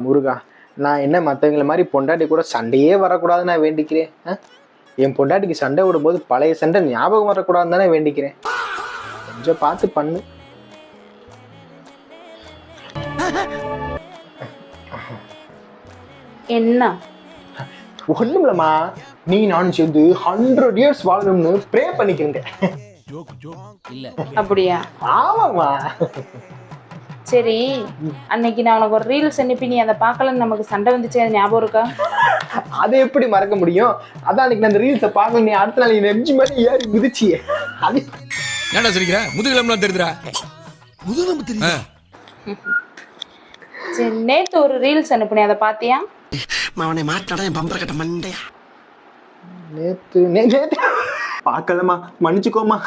முருகா, நான் என்ன மற்றவங்கள மாதிரி பொண்டாட்டி கூட சண்டையே வரக்கூடாதுன்னு நான் வேண்டிக்கிறேன். என் பொண்டாட்டிக்கு சண்டை விடும்போது பழைய சண்டை ஞாபகம் வரக்கூடாதுன்னு தானே வேண்டிக்கிறேன். கொஞ்சம் பார்த்து பண்ணு. என்ன? ஒண்ணுமில்லம்மா, நீ நானும் சேர்ந்து 100 years வாழணும்னு ப்ரே பண்ணிக்கிறேன். அப்படியா? ஆமாம்மா. சரி, அன்னைக்கு நான் உனக்கு ஒரு ரீல்ஸ் அனுப்பி நீ அதை பார்க்கலன்னு நமக்கு சண்டை வந்துச்சு, அது ஞாபகம் இருக்கா? அதை எப்படி மறக்க முடியும்? அதான் அன்னைக்கு நான் அந்த ரீல்ஸை பார்க்கல, நீ அடுத்த நாள் நீ நெஞ்சு மாதிரி ஏறி குதிச்சியே. அது என்னடா சொல்லிக்கிற? முதுகெலும்புலாம் தெரியுதுடா. முதுகெலும்பு தெரியுதா? சரி, நேத்து ஒரு ரீல்ஸ் அனுப்புனே, அதை பார்த்தியா? அவனை மாட்டாடா என் பம்பர கட்ட மண்டையா. நேத்து பார்க்கலமா, மன்னிச்சுக்கோமா.